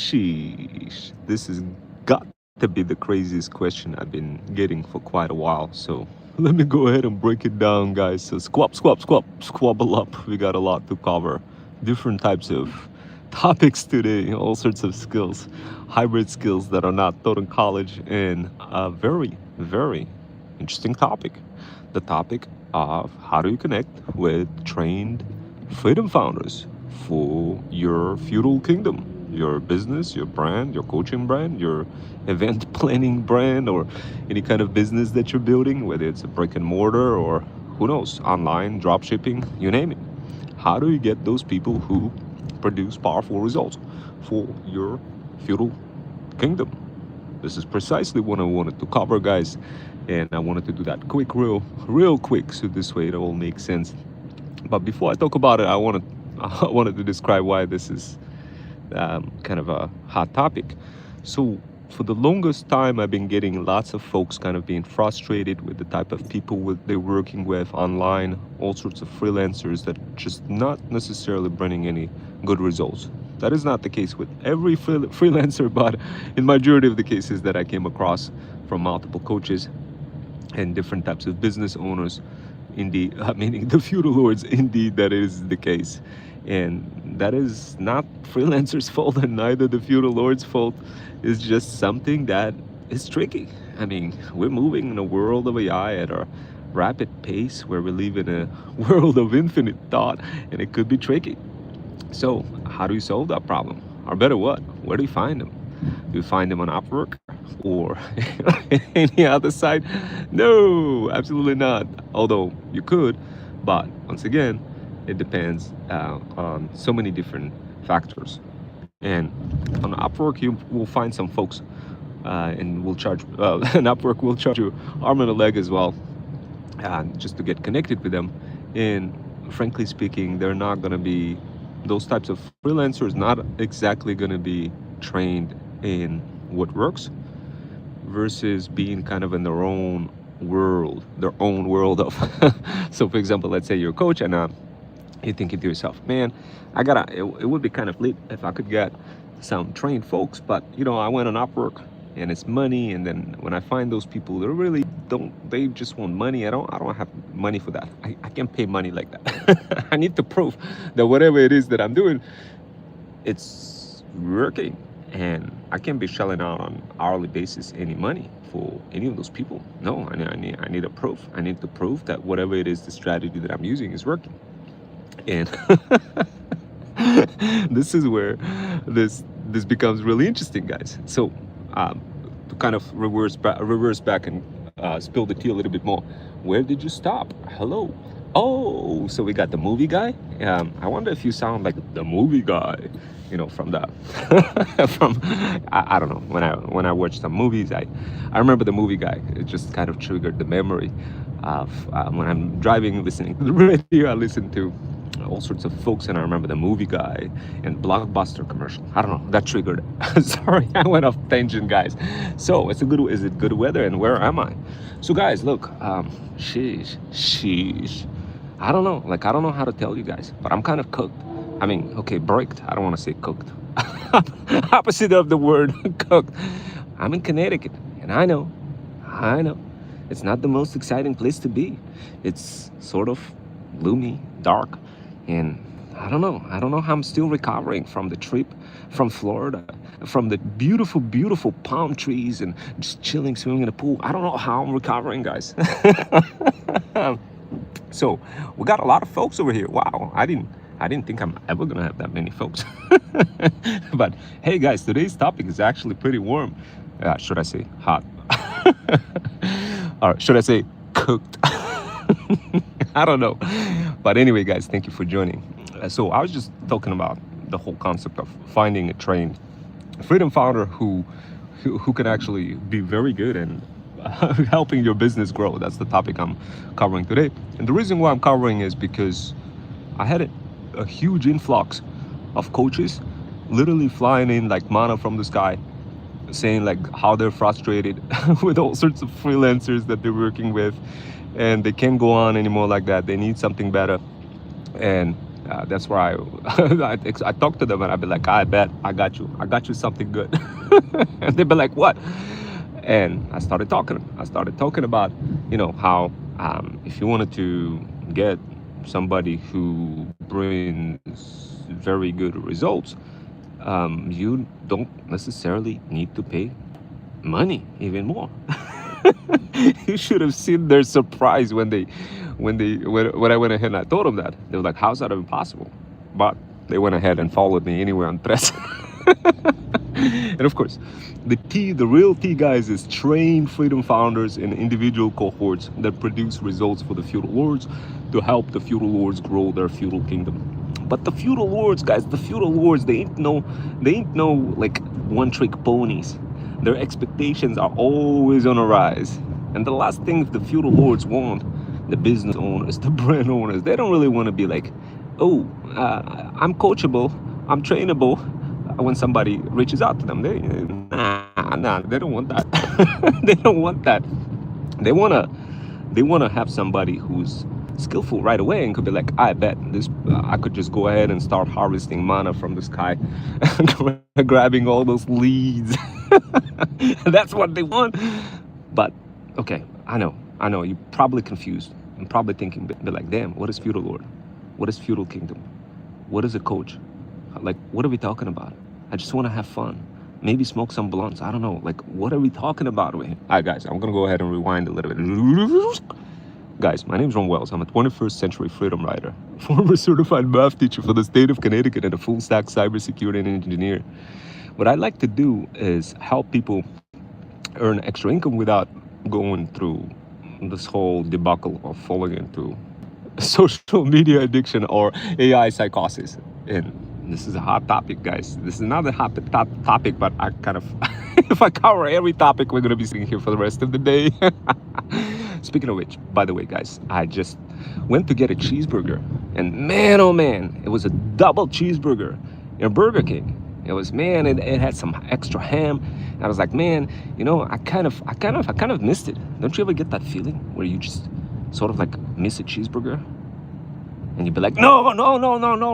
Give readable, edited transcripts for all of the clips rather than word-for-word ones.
Sheesh, this has got to be the craziest question I've been getting for quite a while. So let me go ahead and break it down, guys. So squabble up. We got a lot to cover. Different types of topics today, all sorts of skills, hybrid skills that are not taught in college, and a very, very interesting topic. The topic of how do you connect with trained freedom founders for your feudal kingdom, your business, your brand, your coaching brand, your event planning brand, or any kind of business that you're building, whether it's a brick and mortar or who knows, online, drop shipping, you name it. How do you get those people who produce powerful results for your feudal kingdom? This is precisely what I wanted to cover, guys. And I wanted to do that real quick, so this way it all makes sense. But before I talk about it, I wanted to describe why this is kind of a hot topic. So for the longest time, I've been getting lots of folks kind of being frustrated with the type of people they're working with online, all sorts of freelancers that just not necessarily bringing any good results. That is not the case with every freelancer, but in majority of the cases that I came across from multiple coaches and different types of business owners, indeed, meaning the feudal lords, indeed, that is the case. And that is not freelancers' fault and neither the feudal lords' fault. It's just something that is tricky. I mean, we're moving in a world of AI at a rapid pace where we live in a world of infinite thought, and it could be tricky. So how do you solve that problem? Or better what? Where do you find them? Do you find them on Upwork or any other site? No, absolutely not. Although you could, but once again, it depends on so many different factors. And on Upwork, you will find some folks and will charge, and Upwork will charge you arm and a leg as well, just to get connected with them. And frankly speaking, they're not going to be, those types of freelancers, not exactly going to be trained in what works versus being kind of in their own world of, so for example, let's say you're a coach and you're thinking to yourself, man, it would be kind of lit if I could get some trained folks, but I went on Upwork and it's money, and then when I find those people, they just want money. I don't have money for that. I can't pay money like that. I need to prove that whatever it is that I'm doing, it's working, and I can't be shelling out on hourly basis any money for any of those people. No, I need a proof. I need to prove that whatever it is, the strategy that I'm using is working. And this is where this becomes really interesting, guys. So to kind of reverse back and spill the tea a little bit more, where did you stop? Hello. Oh, so we got the movie guy. I wonder if you sound like the movie guy, from the from I don't know, when I watch some movies, I remember the movie guy. It just kind of triggered the memory of when I'm driving, listening to the radio. I listen to all sorts of folks, and I remember the movie guy and Blockbuster commercial. I don't know, that triggered it. Sorry, I went off tangent, guys. So is it good weather, and where am I? So guys, look, sheesh. I don't know how to tell you guys, but I'm kind of cooked. I mean, okay, bricked. I don't want to say cooked. Opposite of the word cooked. I'm in Connecticut, and I know, it's not the most exciting place to be. It's sort of gloomy, dark, and I don't know how I'm still recovering from the trip from Florida, from the beautiful, beautiful palm trees and just chilling, swimming in the pool. I don't know how I'm recovering, guys. So we got a lot of folks over here. Wow, I didn't think I'm ever gonna have that many folks. But hey, guys, today's topic is actually pretty warm. Should I say hot? Or should I say cooked? I don't know. But anyway, guys, thank you for joining. So I was just talking about the whole concept of finding a trained freedom founder who can actually be very good and helping your business grow. That's the topic I'm covering today. And the reason why I'm covering is because I had a huge influx of coaches literally flying in like manna from the sky, saying like how they're frustrated with all sorts of freelancers that they're working with, and they can't go on anymore like that. They need something better. And That's where I talk to them and I'd be like, I bet I got you something good. And they'd be like, what? And I started talking about, how if you wanted to get somebody who brings very good results, you don't necessarily need to pay money even more. You should have seen their surprise when I went ahead and I told them that. They were like, how's that even possible? But they went ahead and followed me anyway on Tres. And of course, the real tea, guys, is train freedom founders in individual cohorts that produce results for the feudal lords to help the feudal lords grow their feudal kingdom. But the feudal lords, guys, they ain't no like one-trick ponies. Their expectations are always on a rise. And the last thing the feudal lords want, the business owners, the brand owners, they don't really want to be like, oh, I'm coachable, I'm trainable. When somebody reaches out to them, they don't want that. They don't want that. They wanna have somebody who's skillful right away and could be like, I bet this I could just go ahead and start harvesting mana from the sky, grabbing all those leads. That's what they want. But okay, I know you're probably confused and probably thinking, be like, damn, what is feudal lord? What is feudal kingdom? What is a coach? Like, what are we talking about? I just want to have fun. Maybe smoke some blunts. I don't know. Like, what are we talking about? All right, guys, I'm going to go ahead and rewind a little bit. Guys, my name is Ron Wells. I'm a 21st century freedom rider, former certified math teacher for the state of Connecticut, and a full stack cybersecurity engineer. What I like to do is help people earn extra income without going through this whole debacle of falling into social media addiction or AI psychosis. And this is a hot topic, guys. This is not a hot topic, but I kind of, if I cover every topic, we're going to be sitting here for the rest of the day. Speaking of which, by the way, guys, I just went to get a cheeseburger. And man, oh man, it was a double cheeseburger in Burger King. It was, man, it had some extra ham. And I was like, man, I kind of missed it. Don't you ever get that feeling where you just sort of like miss a cheeseburger? And you'd be like, no,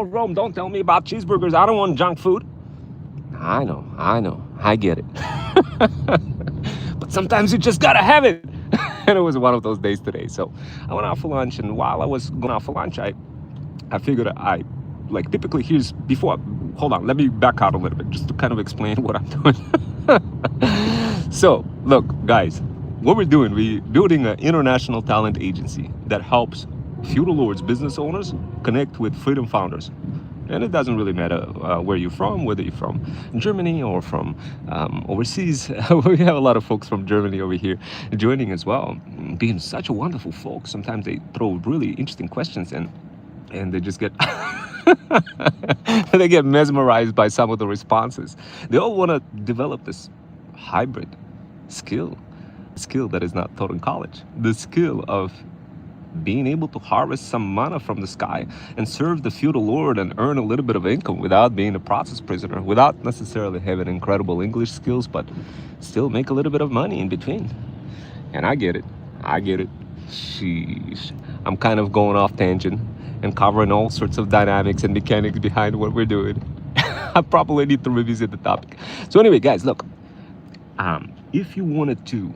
Rome, don't tell me about cheeseburgers. I don't want junk food. I know, I get it. But sometimes you just gotta have it. And it was one of those days today. So I went out for lunch, and while I was going out for lunch, I figured typically hold on, let me back out a little bit just to kind of explain what I'm doing. So, look, guys, what we're building an international talent agency that helps feudal lords, business owners, connect with freedom founders. And it doesn't really matter where you're from, whether you're from Germany or from overseas. We have a lot of folks from Germany over here joining as well, being such a wonderful folk. Sometimes they throw really interesting questions and they just get they get mesmerized by some of the responses. They all want to develop this hybrid skill that is not taught in college, the skill of being able to harvest some mana from the sky and serve the feudal lord and earn a little bit of income without being a process prisoner, without necessarily having incredible English skills, but still make a little bit of money in between. And I get it. Sheesh. I'm kind of going off tangent and covering all sorts of dynamics and mechanics behind what we're doing. I probably need to revisit the topic. So anyway, guys, look, if you wanted to,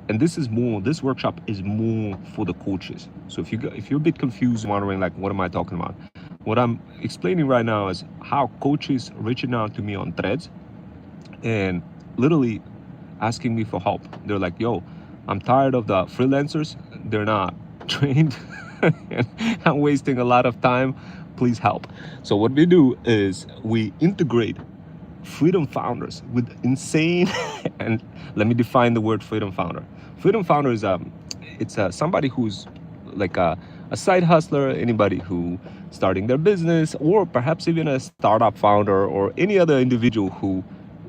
and this workshop is more for the coaches. So if you're a bit confused, wondering like, what am I talking about? What I'm explaining right now is how coaches reaching out to me on Threads and literally asking me for help. They're like, yo, I'm tired of the freelancers. They're not trained. I'm wasting a lot of time. Please help. So what we do is we integrate freedom founders with insane and let me define the word freedom founder. Freedom founder is somebody who's like a side hustler, anybody who starting their business, or perhaps even a startup founder, or any other individual who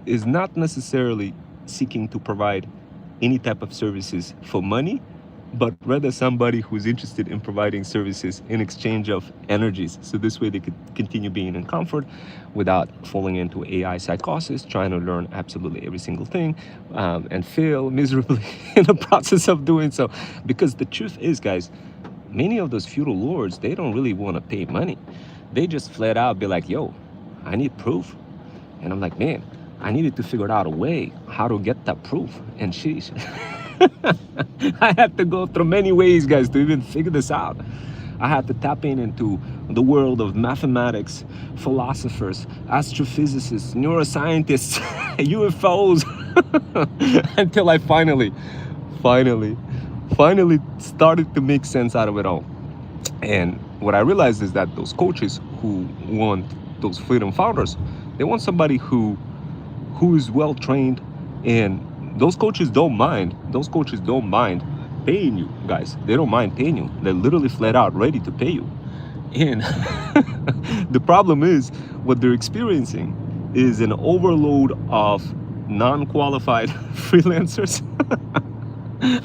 is not necessarily seeking to provide any type of services for money, but rather somebody who's interested in providing services in exchange of energies. So this way they could continue being in comfort without falling into AI psychosis, trying to learn absolutely every single thing, and fail miserably in the process of doing so. Because the truth is, guys, many of those feudal lords, they don't really want to pay money. They just flat out be like, yo, I need proof. And I'm like, man, I needed to figure out a way how to get that proof. And sheesh, I had to go through many ways, guys, to even figure this out. I had to tap into the world of mathematics, philosophers, astrophysicists, neuroscientists, UFOs, until I finally, finally started to make sense out of it all. And what I realized is that those coaches who want those freedom founders, they want somebody who is well trained, and those coaches don't mind. Those coaches don't mind paying you, guys. They don't mind paying you. They're literally flat out ready to pay you. And the problem is what they're experiencing is an overload of non-qualified freelancers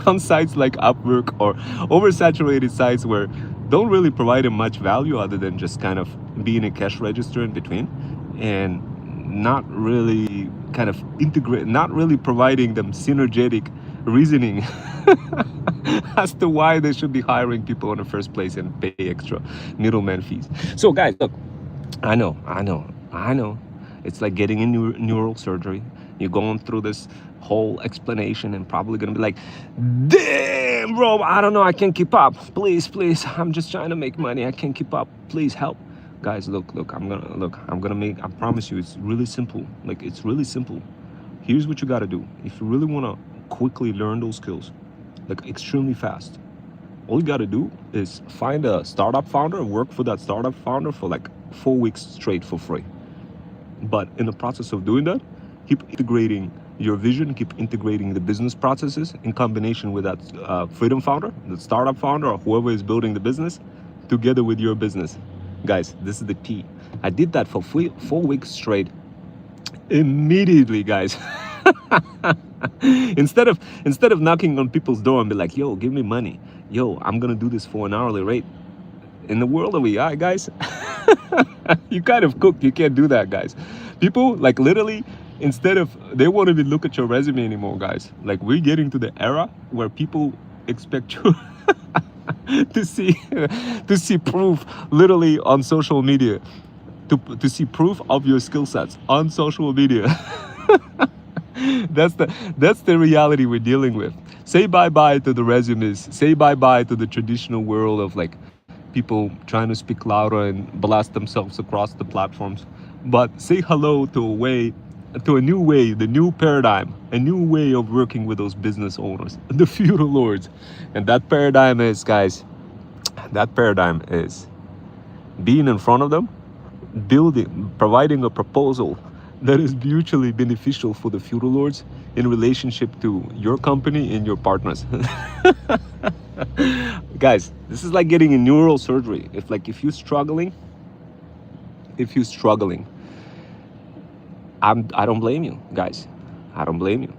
on sites like Upwork or oversaturated sites where don't really provide them much value other than just kind of being a cash register in between, and not really kind of integrate, not really providing them synergetic reasoning as to why they should be hiring people in the first place and pay extra middleman fees. So guys, look, I know. It's like getting in neural surgery. You're going through this whole explanation and probably gonna be like, damn, bro, I don't know, I can't keep up. Please, I'm just trying to make money. I can't keep up. Please help. Guys, look, I'm gonna make, I promise you, it's really simple. Like, it's really simple. Here's what you gotta do. If you really wanna quickly learn those skills, like extremely fast, all you gotta do is find a startup founder, work for that startup founder for like 4 weeks straight for free. But in the process of doing that, keep integrating your vision, keep integrating the business processes in combination with that freedom founder, the startup founder, or whoever is building the business, together with your business. Guys, this is the key. I did that for 4 weeks straight. Immediately, guys. instead of knocking on people's door and be like, yo, give me money. Yo, I'm gonna do this for an hourly rate. In the world of AI, guys, you kind of cooked. You can't do that, guys. People, like, literally, instead of, they won't even look at your resume anymore, guys. Like, we're getting to the era where people expect you to see proof literally on social media, to see proof of your skill sets on social media. That's the reality we're dealing with. Say bye-bye to the resumes. Say bye-bye to the traditional world of like people trying to speak louder and blast themselves across the platforms. But say hello to a new way, the new paradigm, a new way of working with those business owners, the feudal lords. And that paradigm is, guys, being in front of them, providing a proposal that is mutually beneficial for the feudal lords in relationship to your company and your partners. Guys, this is like getting a neural surgery. If you're struggling, I don't blame you, guys. I don't blame you.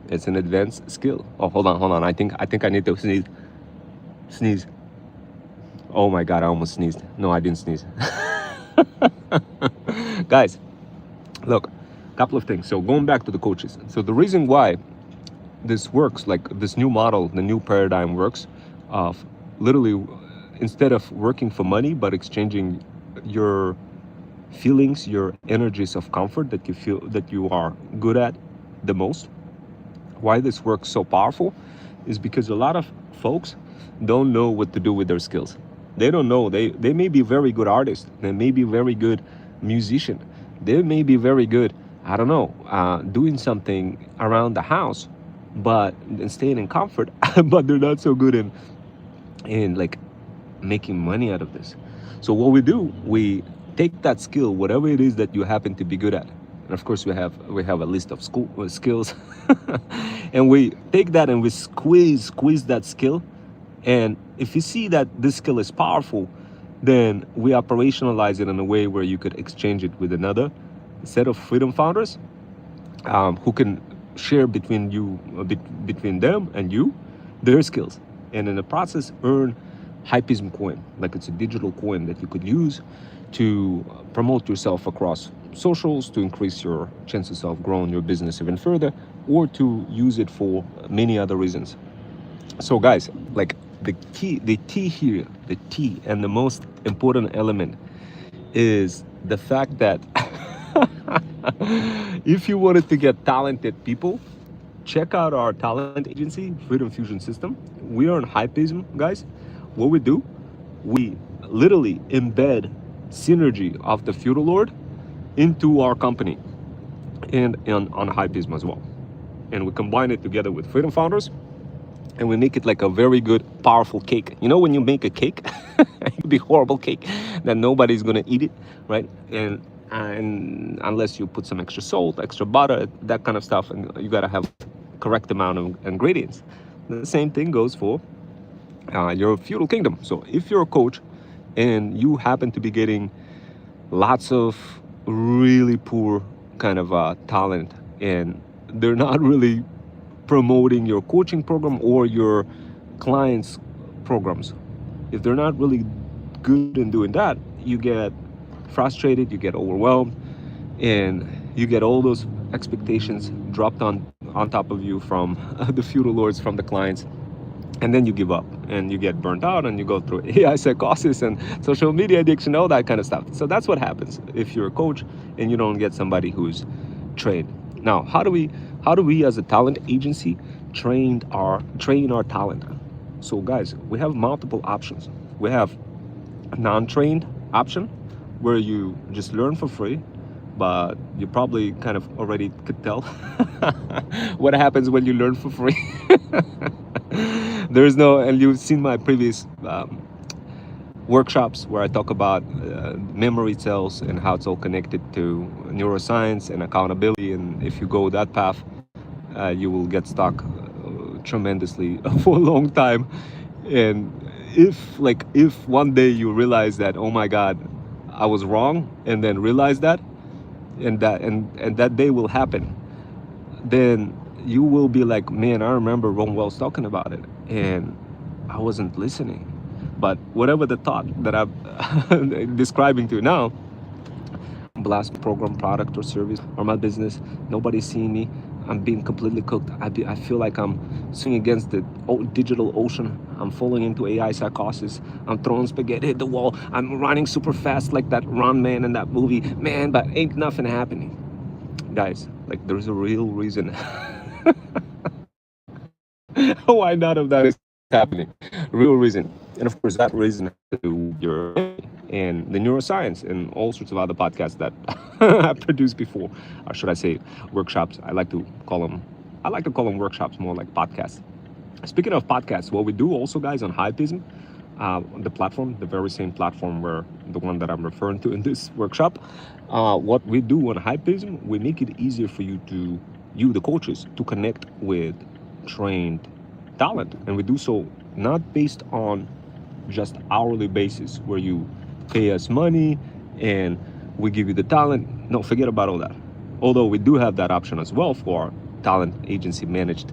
It's an advanced skill. Oh, hold on. I think I need to sneeze. Oh my God, I almost sneezed. No, I didn't sneeze. Guys, look, a couple of things. So going back to the coaches. So the reason why this works, like this new model, the new paradigm works, of literally instead of working for money, but exchanging your feelings, your energies of comfort that you feel that you are good at the most. Why this works so powerful is because a lot of folks don't know what to do with their skills. They don't know. They may be very good artists. They may be very good musician. They may be very good, I don't know, doing something around the house, but and staying in comfort. But they're not so good in like making money out of this. So what we do, we take that skill, whatever it is that you happen to be good at. And of course, we have a list of skills, and we take that and we squeeze that skill. And if you see that this skill is powerful, then we operationalize it in a way where you could exchange it with another set of freedom founders, who can share between them and you their skills, and in the process earn hypism coin, like it's a digital coin that you could use to promote yourself across socials, to increase your chances of growing your business even further, or to use it for many other reasons. So guys, like, the key here, the key and the most important element is the fact that if you wanted to get talented people, check out our talent agency, Freedom Fusion System. We are on Hypeism, guys. What we do, we literally embed synergy of the feudal lord into our company and on Hypeism as well. And we combine it together with Freedom Founders, and we make it like a very good, powerful cake. You know, when you make a cake, it could be horrible cake that nobody's gonna eat it, right? And unless you put some extra salt, extra butter, that kind of stuff, and you gotta have correct amount of ingredients. The same thing goes for your feudal kingdom. So if you're a coach and you happen to be getting lots of really poor kind of talent, and they're not really promoting your coaching program or your clients' programs, if they're not really good in doing that, you get frustrated, you get overwhelmed, and you get all those expectations dropped on top of you from the feudal lords, from the clients, and then you give up and you get burnt out and you go through AI psychosis and social media addiction, all that kind of stuff. So that's what happens if you're a coach and you don't get somebody who's trained. Now, how do we as a talent agency train our talent? So guys, we have multiple options. We have a non-trained option where you just learn for free, but you probably kind of already could tell what happens when you learn for free. There's no, and you've seen my previous workshops where I talk about memory cells and how it's all connected to neuroscience and accountability. And if you go that path, you will get stuck tremendously for a long time. And if one day you realize that, oh my God, I was wrong, and then realize that, and that day will happen, then you will be like, man, I remember Ron Wells talking about it, and I wasn't listening. But whatever the thought that I'm describing to you now, blast program, product or service or my business, nobody's seeing me, I'm being completely cooked. I feel like I'm swimming against the digital ocean. I'm falling into AI psychosis. I'm throwing spaghetti at the wall. I'm running super fast like that Run Man in that movie. Man, but ain't nothing happening. Guys, like there's a real reason why none of that is happening. Real reason. And of course, that reason has to do with your and the neuroscience and all sorts of other podcasts that I produced before, or should I say workshops. I like to call them workshops, more like podcasts. Speaking of podcasts, what we do also, guys, on Hypeism, the platform, the very same platform where the one that I'm referring to in this workshop, what we do on Hypeism, we make it easier for you, the coaches, to connect with trained talent. And we do so not based on just hourly basis where you pay us money and we give you the talent. No, forget about all that. Although we do have that option as well for our talent agency managed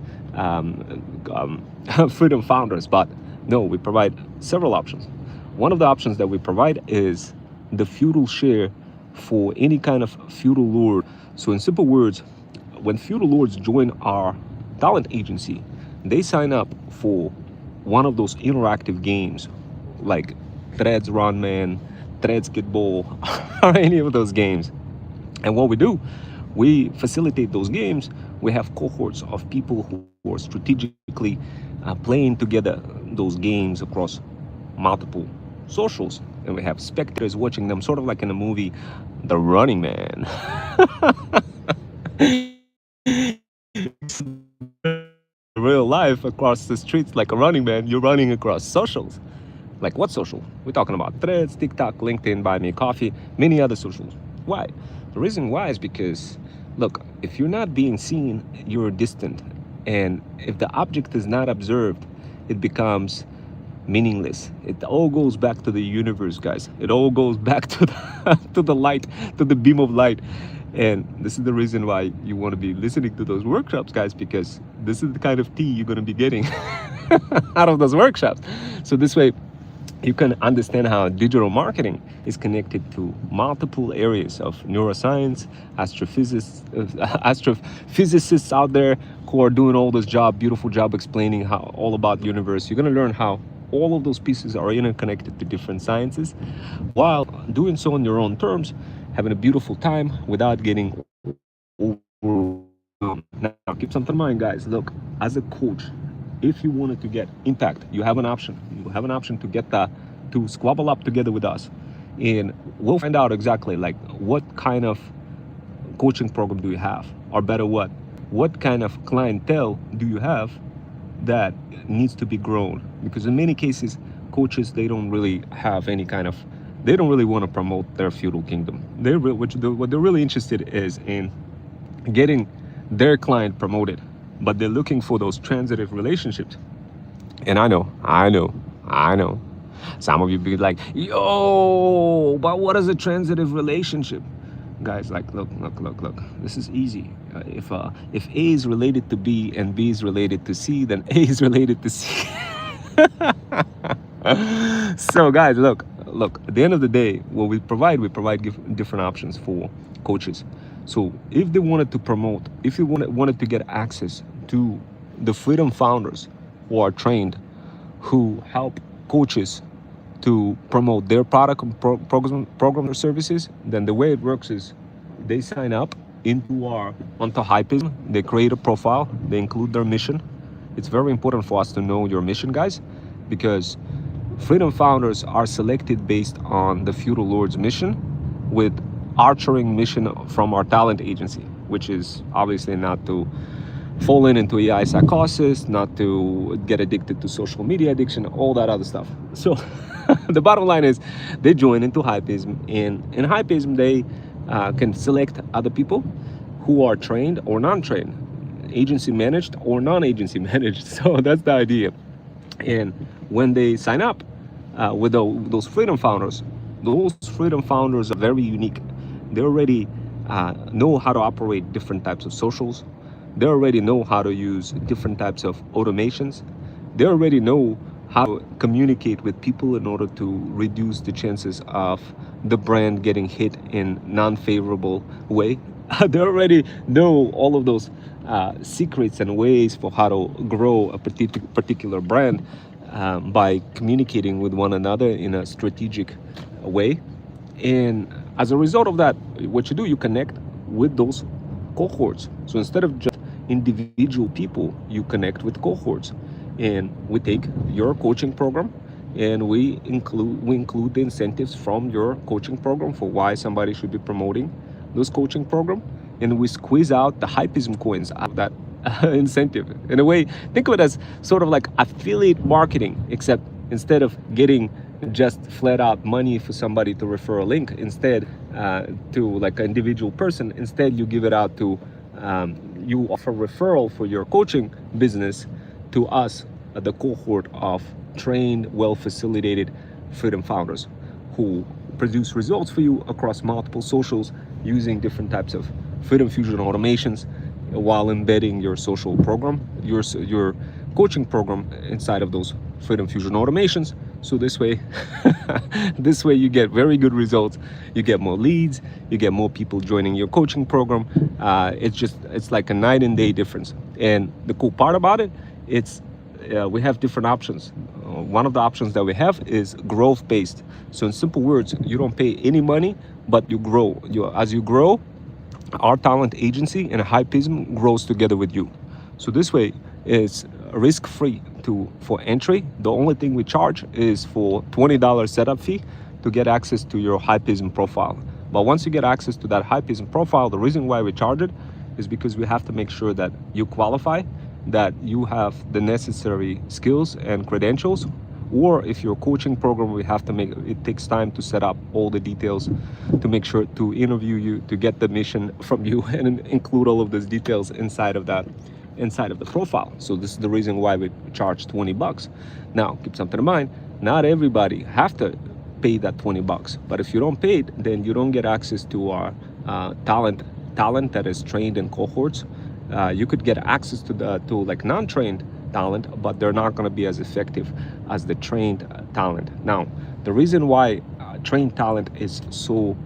Freedom Founders, but no, we provide several options. One of the options that we provide is the feudal share for any kind of feudal lord. So in simple words, when feudal lords join our talent agency, they sign up for one of those interactive games like Threads Run Man, Threads Kickball, or any of those games. And what we do, we facilitate those games. We have cohorts of people who are strategically playing together those games across multiple socials. And we have spectators watching them, sort of like in the movie The Running Man. Real life across the streets like a running man, you're running across socials. Like what social? We're talking about Threads, TikTok, LinkedIn, Buy Me a Coffee, many other socials. Why? The reason why is because, look, if you're not being seen, you're distant. And if the object is not observed, it becomes meaningless. It all goes back to the universe, guys. It all goes back to to the light, to the beam of light. And this is the reason why you want to be listening to those workshops, guys, because this is the kind of tea you're going to be getting out of those workshops. So this way, you can understand how digital marketing is connected to multiple areas of neuroscience, astrophysicists out there who are doing all this beautiful job explaining all about the universe. You're going to learn how all of those pieces are interconnected to different sciences, while doing so on your own terms, having a beautiful time without getting overwhelmed. Now, keep something in mind, guys. Look, as a coach, if you wanted to get impact, you have an option. You have an option to get that, to squabble up together with us, and we'll find out exactly like what kind of coaching program do you have, or better, what kind of clientele do you have that needs to be grown. Because in many cases, coaches, they don't really have any kind of, they don't really want to promote their feudal kingdom. What they're really interested is in getting their client promoted, but they're looking for those transitive relationships. And I know some of you be like, yo, but what is a transitive relationship? Guys, like, look, this is easy. If A is related to B and B is related to C, then A is related to C. So guys, look, at the end of the day, what we provide different options for coaches. So if they wanted to promote, if you wanted to get access to the freedom founders who are trained, who help coaches to promote their product and program or services, then the way it works is they sign up onto Hypism. They create a profile, they include their mission. It's very important for us to know your mission, guys, because freedom founders are selected based on the feudal lord's mission, with archering mission from our talent agency, which is obviously not to fall into AI psychosis, not to get addicted to social media addiction, all that other stuff. So the bottom line is they join into Hypism, and in Hypism they can select other people who are trained or non-trained, agency managed or non-agency managed. So that's the idea. And when they sign up with those freedom founders are very unique. They already know how to operate different types of socials. They already know how to use different types of automations. They already know how to communicate with people in order to reduce the chances of the brand getting hit in non-favorable way. They already know all of those secrets and ways for how to grow a particular brand by communicating with one another in a strategic way. And as a result of that, what you do, you connect with those cohorts. So instead of just individual people, you connect with cohorts. And we take your coaching program and we include the incentives from your coaching program for why somebody should be promoting those coaching program, and we squeeze out the Hypism coins out of that incentive. In a way, think of it as sort of like affiliate marketing, except instead of getting just flat out money for somebody to refer a link, instead to like an individual person, instead you give it out to you offer referral for your coaching business to us, the cohort of trained, well-facilitated freedom founders who produce results for you across multiple socials using different types of Freedom Fusion automations while embedding your social program, your coaching program inside of those Freedom Fusion automations. So this way, you get very good results. You get more leads. You get more people joining your coaching program. It's like a night and day difference. And the cool part about it, we have different options. One of the options that we have is growth based. So in simple words, you don't pay any money, but you grow. As you grow, our talent agency and Hypism grows together with you. So this way is risk free for entry. The only thing we charge is for $20 setup fee to get access to your Hypism profile. But once you get access to that Hypism profile, the reason why we charge it is because we have to make sure that you qualify, that you have the necessary skills and credentials, or if your coaching program, it takes time to set up all the details, to make sure to interview you, to get the mission from you, and include all of those details inside of the profile. So this is the reason why we charge $20. Now, keep something in mind, not everybody have to pay that $20, but if you don't pay it, then you don't get access to our talent that is trained in cohorts. You could get access to like non-trained talent, but they're not going to be as effective as the trained talent. Now, the reason why trained talent is so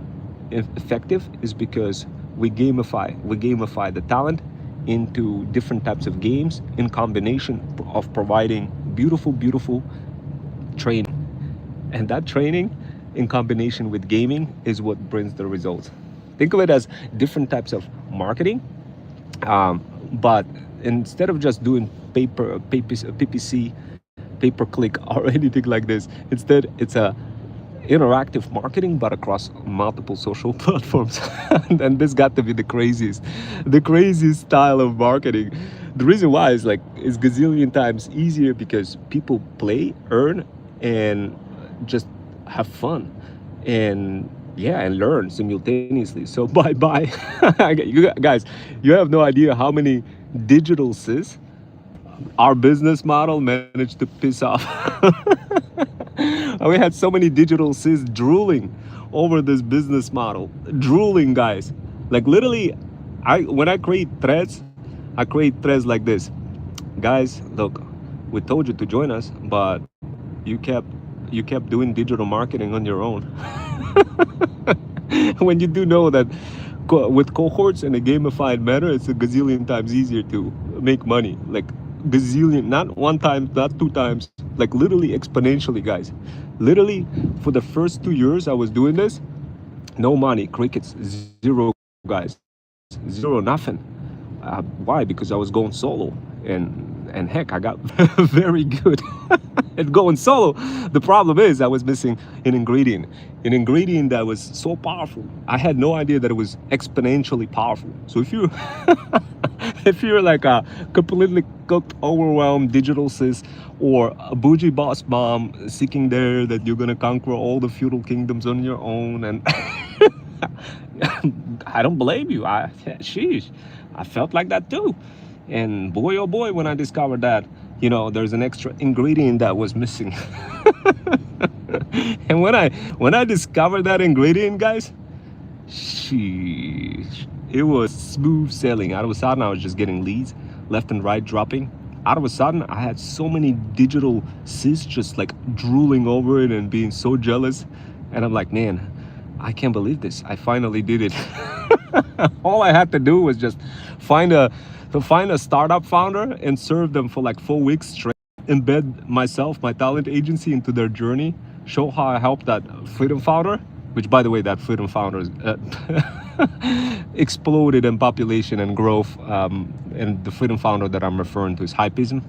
effective is because we gamify the talent into different types of games in combination of providing beautiful training. And that training in combination with gaming is what brings the results. Think of it as different types of marketing, but instead of just doing PPC, pay per click, or anything like this, instead it's a interactive marketing but across multiple social platforms. And this got to be the craziest style of marketing. The reason why is like is gazillion times easier because people play, earn, and just have fun, and yeah, and learn simultaneously. So bye. You guys, you have no idea how many digital sis our business model managed to piss off. We had so many digital sis drooling over this business model. Drooling, guys. Like literally, when I create threads, I create threads like this. Guys, look, we told you to join us, but you kept doing digital marketing on your own. When you do know that with cohorts in a gamified manner, it's a gazillion times easier to make money. Like gazillion, not one time, not two times, like literally exponentially, guys. Literally, for the first 2 years I was doing this, no money, crickets, zero, guys, zero, nothing. Why? Because I was going solo, and heck, I got very good at going solo. The problem is I was missing an ingredient that was so powerful. I had no idea that it was exponentially powerful. So if you if you're like a completely cooked, overwhelmed digital sis, or a bougie boss mom seeking there that you're gonna conquer all the feudal kingdoms on your own, and I don't blame you. Sheesh, I felt like that too. And boy, oh boy, when I discovered that, there's an extra ingredient that was missing. And when I discovered that ingredient, guys, sheesh, it was smooth sailing. Out of a sudden, I was just getting leads left and right dropping. Out of a sudden, I had so many digital sis just like drooling over it and being so jealous. And I'm like, man, I can't believe this. I finally did it. All I had to do was just find a startup founder and serve them for like 4 weeks straight. Embed myself, my talent agency, into their journey. Show how I helped that freedom founder, which by the way, that freedom founder exploded in population and growth. And the freedom founder that I'm referring to is Hypism,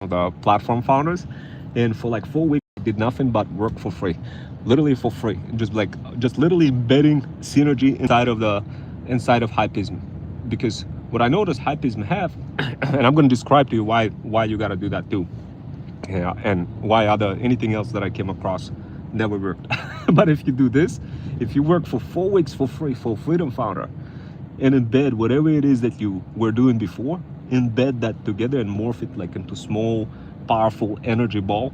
the platform founders. And for like 4 weeks, I did nothing but work for free, literally for free. Just literally embedding synergy inside of Hypism, because what I noticed Hypism have, and I'm going to describe to you why you got to do that too, yeah, and why anything else that I came across never worked. But if you do this, if you work for 4 weeks for free for Freedom Founder, and embed whatever it is that you were doing before, embed that together and morph it like into small, powerful energy ball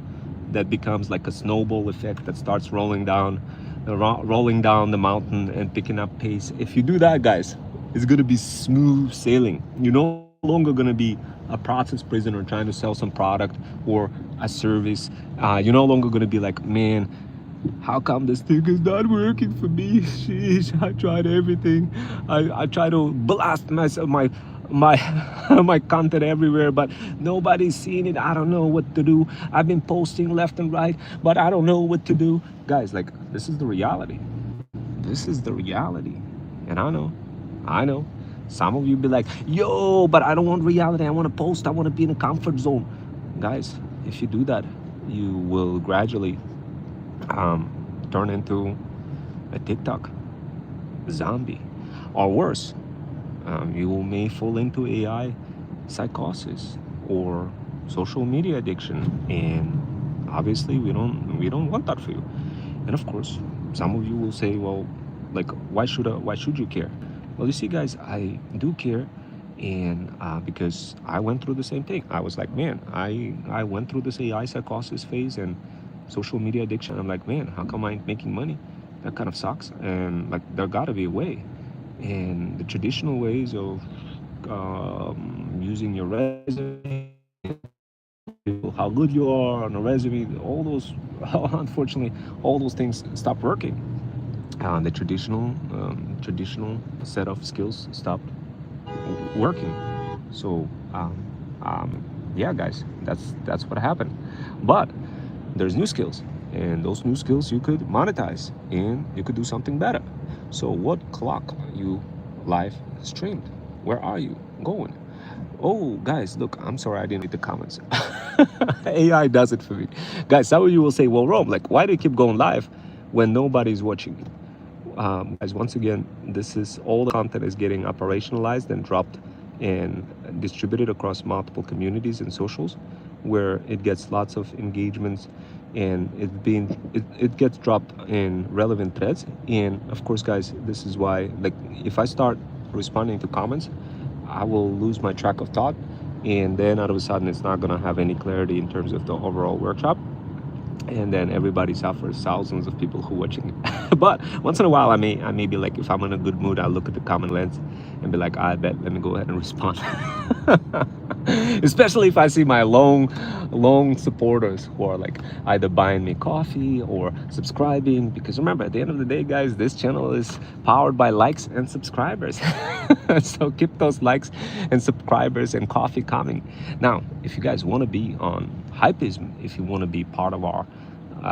that becomes like a snowball effect that starts rolling down the mountain and picking up pace. If you do that, guys, it's going to be smooth sailing. You're no longer going to be a process prisoner trying to sell some product or a service. You're no longer going to be like, man, how come this thing is not working for me? Sheesh, I tried everything. I try to blast myself, my my content everywhere, but nobody's seeing it. I don't know what to do. I've been posting left and right, but I don't know what to do. Guys, like, this is the reality. This is the reality. And I know. Some of you be like, yo, but I don't want reality. I want to post. I want to be in a comfort zone. Guys, if you do that, you will gradually turn into a TikTok zombie, or worse, you may fall into AI psychosis or social media addiction, and obviously we don't want that for you. And of course, some of you will say, well, like, why should you care? Well, you see, guys, I do care, and because I went through the same thing. I was like, man, I went through this AI psychosis phase and social media addiction. I'm like, man, how come I ain't making money? That kind of sucks. And like, there gotta be a way. And the traditional ways of using your resume, how good you are on a resume, all those, unfortunately, all those things stop working. The traditional set of skills stopped working. So yeah, guys, that's what happened. But there's new skills, and those new skills you could monetize, and you could do something better. So what clock you live streamed? Where are you going? Oh, guys, look, I'm sorry I didn't read the comments. AI does it for me. Guys, some of you will say, well, Rome, like, why do you keep going live when nobody's watching you? Guys, once again, this is all the content is getting operationalized and dropped and distributed across multiple communities and socials, where it gets lots of engagements, and it gets dropped in relevant threads. And of course, guys, this is why, like, if I start responding to comments, I will lose my track of thought, and then all of a sudden it's not going to have any clarity in terms of the overall workshop, and then everybody suffers, thousands of people who are watching it. But once in a while, I may be like, if I'm in a good mood, I'll look at the comment lens and be like, I bet, let me go ahead and respond. Especially if I see my long supporters who are like either buying me coffee or subscribing, because remember, at the end of the day, guys, this channel is powered by likes and subscribers. So keep those likes and subscribers and coffee coming. Now, if you guys want to be on Hypism, if you want to be part of our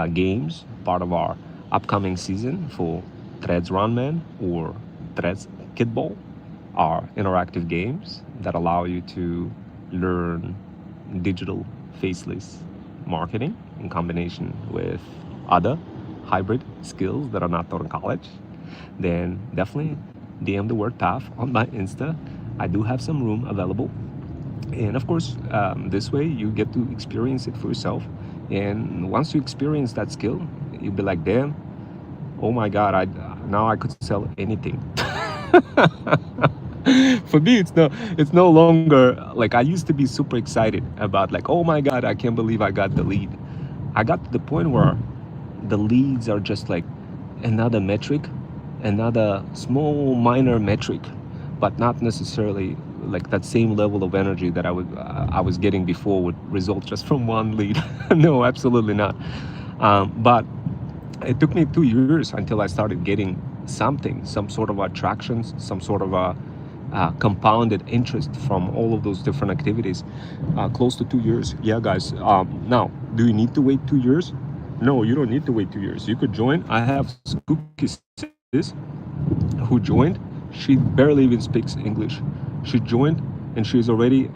games, part of our upcoming season for Threads Runman or Threads Kidball, are interactive games that allow you to learn digital faceless marketing in combination with other hybrid skills that are not taught in college, then definitely DM the word path on my Insta. I do have some room available. And of course, this way you get to experience it for yourself. And once you experience that skill, you'll be like, damn, oh my God, now I could sell anything. For me, it's no longer like I used to be super excited about, like, oh my God, I can't believe I got the lead. I got to the point where the leads are just like another metric, another small minor metric, but not necessarily like that same level of energy that I was getting before would result just from one lead. No, absolutely not. But it took me 2 years until I started getting something, some sort of attractions, some sort of a compounded interest from all of those different activities. Close to 2 years. Yeah, guys. Now, do you need to wait 2 years? No, you don't need to wait 2 years. You could join. I have Skooky Sis who joined. She barely even speaks English. She joined, and she's already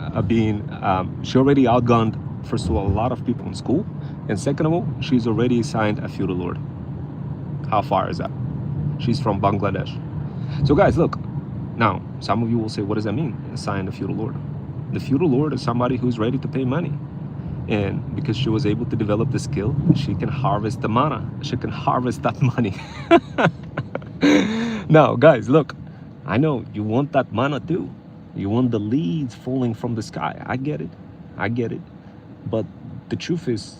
she already outgunned, first of all, a lot of people in school, and second of all, she's already signed a feudal lord. How far is that? She's from Bangladesh. So guys, look, now some of you will say, what does that mean, sign a feudal lord? The feudal lord is somebody who's ready to pay money, and because she was able to develop the skill, she can harvest the mana, she can harvest that money. Now guys, look, I know you want that mana too. You want the leads falling from the sky. I get it. But the truth is,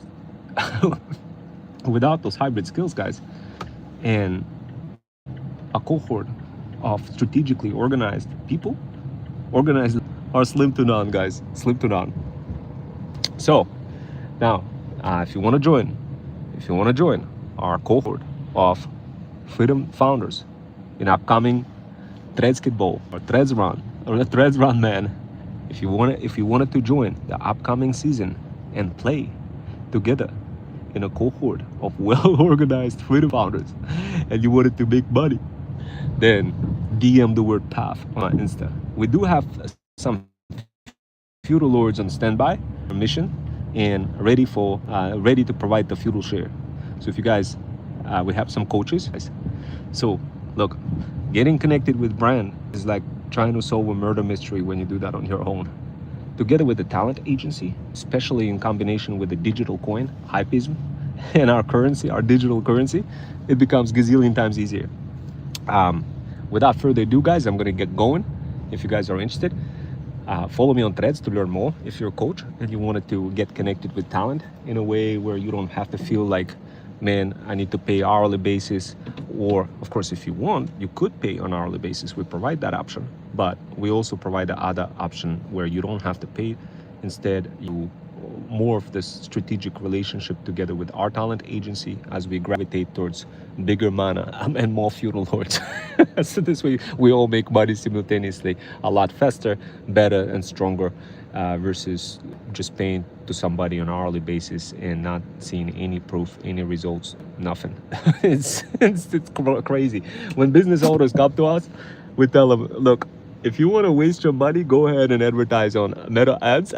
without those hybrid skills, guys, and a cohort of strategically organized people, organized are slim to none, guys, slim to none. So now, if you want to join our cohort of freedom founders in upcoming Threads Kidball or Threads Run or the Threads Run Man, if you wanted to join the upcoming season and play together in a cohort of well-organized freedom founders, and you wanted to make money, then DM the word path on Insta. We do have some feudal lords on standby, mission, and ready to provide the feudal share. So if you guys, we have some coaches. So look, getting connected with brand is like trying to solve a murder mystery when you do that on your own. Together with the talent agency, especially in combination with the digital coin, Hypism, and our currency, our digital currency, it becomes gazillion times easier. Without further ado, guys, I'm gonna get going. If you guys are interested, follow me on Threads to learn more. If you're a coach and you wanted to get connected with talent in a way where you don't have to feel like, man, I need to pay hourly basis, or of course, if you want, you could pay on hourly basis. We provide that option, but we also provide the other option where you don't have to pay. Instead, you more of this strategic relationship together with our talent agency as we gravitate towards bigger mana and more feudal lords. So this way we all make money simultaneously a lot faster, better, and stronger, versus just paying to somebody on an hourly basis and not seeing any proof, any results, nothing. It's crazy. When business owners come to us, we tell them, look, if you want to waste your money, go ahead and advertise on Meta ads,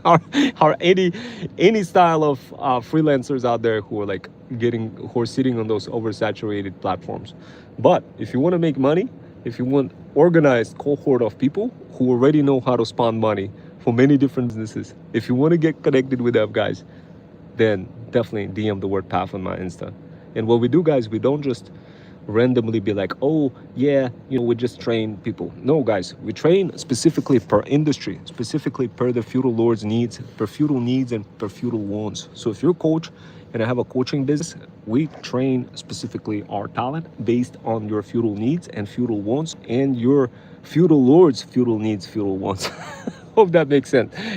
or any style of freelancers out there who are like who are sitting on those oversaturated platforms. But if you want to make money, if you want organized cohort of people who already know how to spend money for many different businesses, if you want to get connected with them guys, then definitely DM the word path on my Insta. And what we do, guys, we don't just randomly be like, oh yeah, we just train people. No, guys, we train specifically per industry, specifically per the feudal lord's needs, per feudal needs and per feudal wants. So if you're a coach and I have a coaching business, we train specifically our talent based on your feudal needs and feudal wants and your feudal lord's feudal needs, feudal wants. Hope that makes sense.